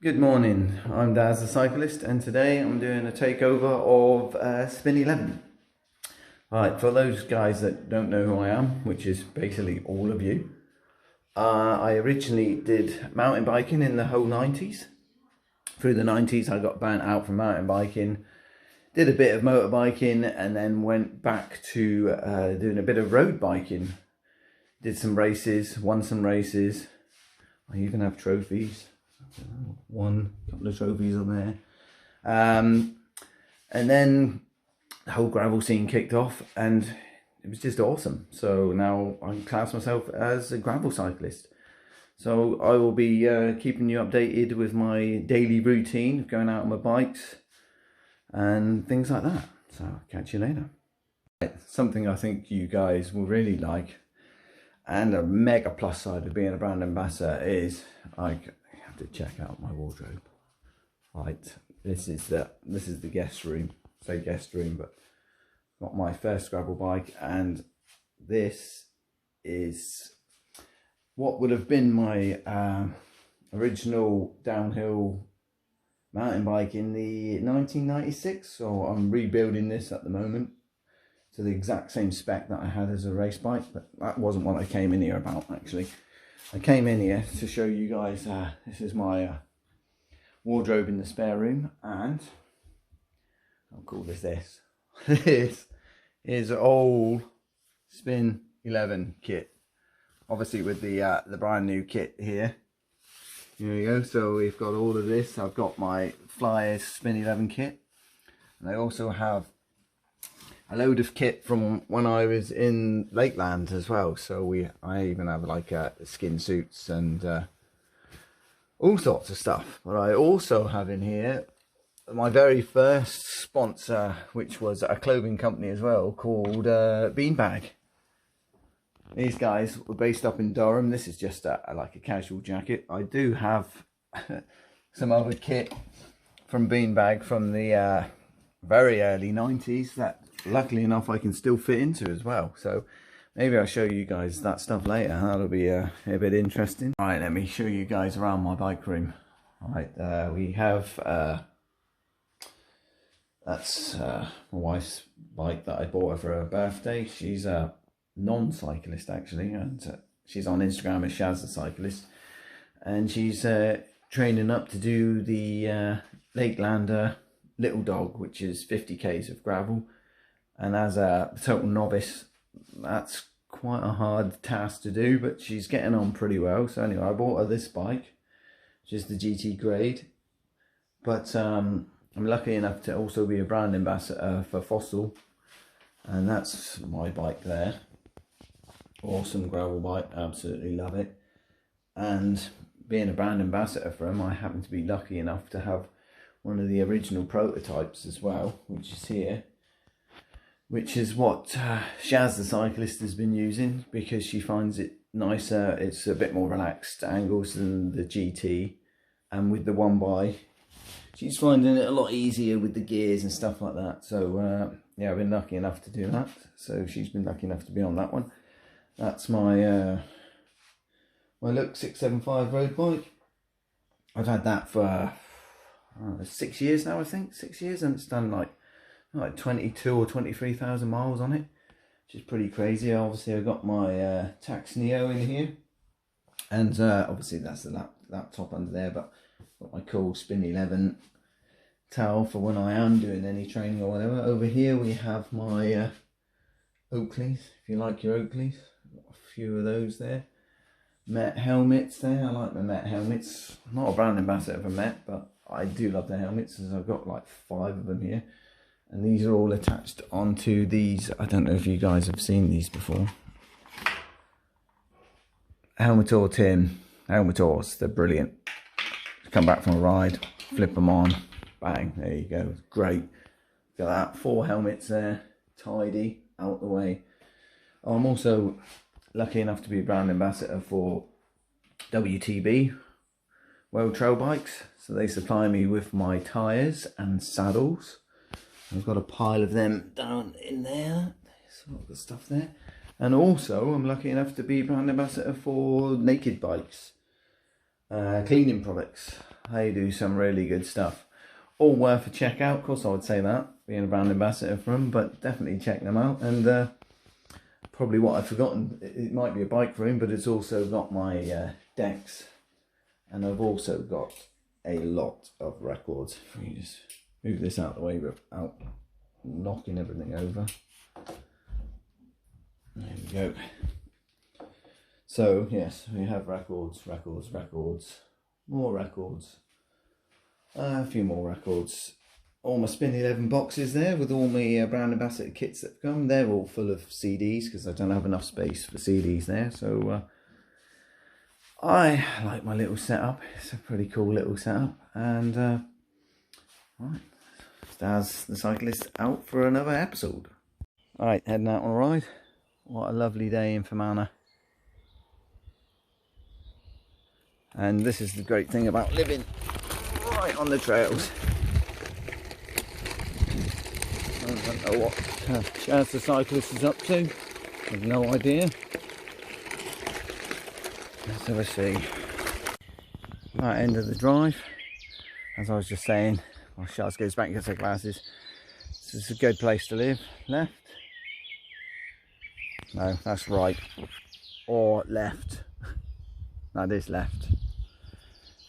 Good morning, I'm Daz the cyclist, and today I'm doing a takeover of Spin11. Right, for those guys that don't know who I am, which is basically all of you, I originally did mountain biking in the whole 90s. Through the 90s I got burnt out from mountain biking, did a bit of motorbiking, and then went back to doing a bit of road biking. Did some races, won some races, I even have trophies. Couple of trophies on there, and then the whole gravel scene kicked off, and it was just awesome. So now I class myself as a gravel cyclist. So I will be keeping you updated with my daily routine of going out on my bikes and things like that. So I'll catch you later. Something I think you guys will really like, and a mega plus side of being a brand ambassador, is to check out my wardrobe. Right, this is the guest room. Say guest room, but got my first gravel bike, and this is what would have been my original downhill mountain bike in the 1996. So I'm rebuilding this at the moment to the exact same spec that I had as a race bike, but that wasn't what I came in here about actually. I came in here to show you guys, this is my wardrobe in the spare room, and how cool is this? This is old Spin11 kit, obviously with the brand new kit here. Here you go. So we've got all of this. I've got my Flyers Spin11 kit, and I also have a load of kit from when I was in Lakeland as well. So I even have like skin suits and all sorts of stuff. But I also have in here my very first sponsor, which was a clothing company as well, called Beanbag. These guys were based up in Durham. This is just like a casual jacket. I do have some other kit from Beanbag from the very early 90s that luckily enough I can still fit into as well. So maybe I'll show you guys that stuff later. That'll be a bit interesting. All right, let me show you guys around my bike room. All right, we have that's my wife's bike that I bought her for her birthday. She's a non-cyclist actually, and she's on Instagram as Shaz the cyclist, and she's training up to do the Lakelander Little Dog, which is 50 k's of gravel. And as a total novice, that's quite a hard task to do, but she's getting on pretty well. So anyway, I bought her this bike, which is the GT grade. But I'm lucky enough to also be a brand ambassador for Fossil, and that's my bike there. Awesome gravel bike, absolutely love it. And being a brand ambassador for them, I happen to be lucky enough to have one of the original prototypes as well, which is here, which is what Shaz the cyclist has been using, because she finds it nicer. It's a bit more relaxed angles than the GT, and with the 1x she's finding it a lot easier with the gears and stuff like that. So yeah, I've been lucky enough to do that. So she's been lucky enough to be on that one. That's my my Look 675 road bike. I've had that for 6 years now, I think. 6 years, and it's done like 22 or 23,000 miles on it, which is pretty crazy. Obviously I've got my Tax Neo in here, and obviously that's the laptop under there, but got my cool Spin11 towel for when I am doing any training or whatever. Over here we have my Oakleys, if you like your Oakleys. Got a few of those there. Met helmets there. I like my Met helmets. I'm not a brand ambassador for Met, but I do love the helmets, as I've got like 5 of them here. And these are all attached onto these. I don't know if you guys have seen these before. Helmetor tin, Helmetors, they're brilliant. Come back from a ride, flip them on, bang, there you go, great. Got that, 4 helmets there, tidy, out the way. I'm also lucky enough to be a brand ambassador for WTB, World Trail Bikes. So they supply me with my tyres and saddles. I've got a pile of them down in there. There's all the stuff there. And also, I'm lucky enough to be brand ambassador for Naked Bikes. cleaning products. They do some really good stuff. All worth a check out. Of course, I would say that, being a brand ambassador for them, but definitely check them out. And probably what I've forgotten, it might be a bike room, but it's also got my decks. And I've also got a lot of records. Let me just move this out of the way without knocking everything over. There we go. So yes, we have records, more records, a few more records. All my Spin11 boxes there with all my brand ambassador kits that come. They're all full of CDs because I don't have enough space for CDs there. So I like my little setup. It's a pretty cool little setup. And right, Stars the cyclist out for another episode. Alright, heading out on a ride. What a lovely day in Fermanagh. And this is the great thing about living right on the trails. I don't know what Chaz the cyclist is up to. I have no idea. Let's have a see. Right, end of the drive. As I was just saying, while Chaz goes back and gets her glasses, this is a good place to live. Left? No, that's right. Or left. That is left.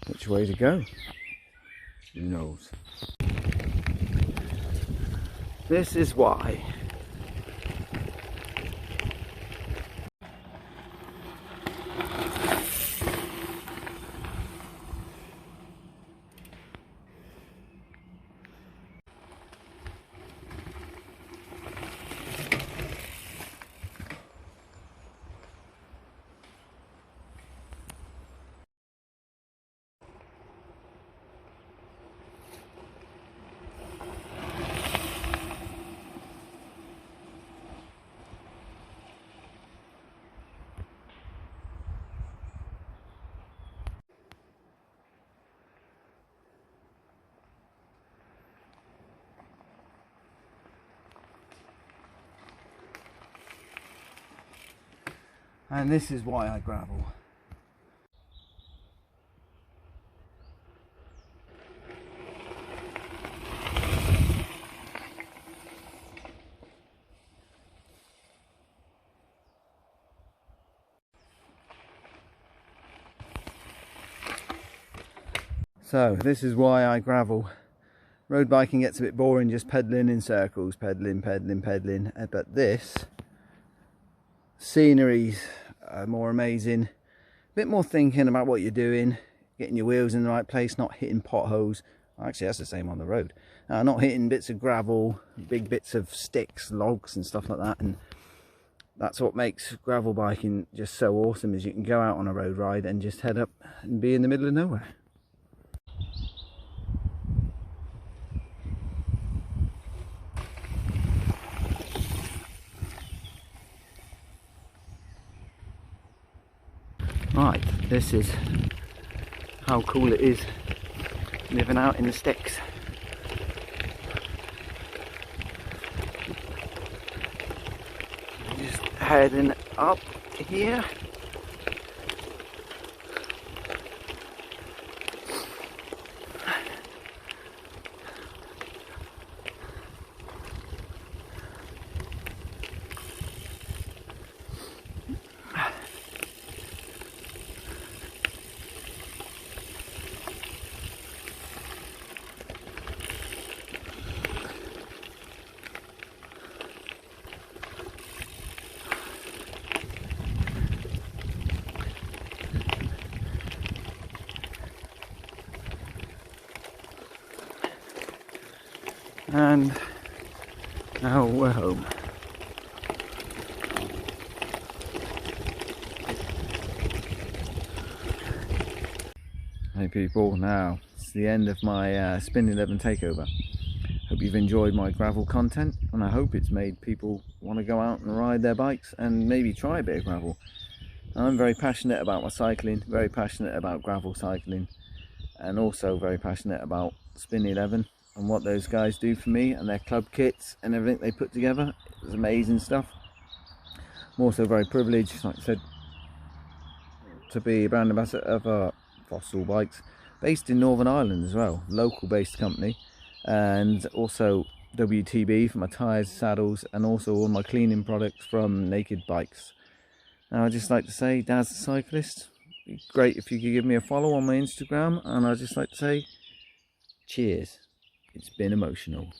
Which way to go? Who knows? This is why. And this is why I gravel. So this is why I gravel. Road biking gets a bit boring, just pedaling in circles, pedaling. But this scenery's more amazing. A bit more thinking about what you're doing, getting your wheels in the right place, not hitting potholes. Actually, that's the same on the road. Not hitting bits of gravel, big bits of sticks, logs and stuff like that. And that's what makes gravel biking just so awesome, is you can go out on a road ride and just head up and be in the middle of nowhere. Right, this is how cool it is living out in the sticks. Just heading up here. And now we're home. Hey people, now it's the end of my Spin11 takeover. Hope you've enjoyed my gravel content, and I hope it's made people want to go out and ride their bikes and maybe try a bit of gravel. I'm very passionate about my cycling, very passionate about gravel cycling, and also very passionate about Spin11 and what those guys do for me, and their club kits and everything they put together. It's amazing stuff. I'm also very privileged, like I said, to be a brand ambassador of a Fossil Bikes, based in Northern Ireland as well, local based company, and also WTB for my tyres, saddles, and also all my cleaning products from Naked Bikes. Now I'd just like to say, Daz the Cyclist, it'd be great if you could give me a follow on my Instagram, and I'd just like to say cheers. It's been emotional.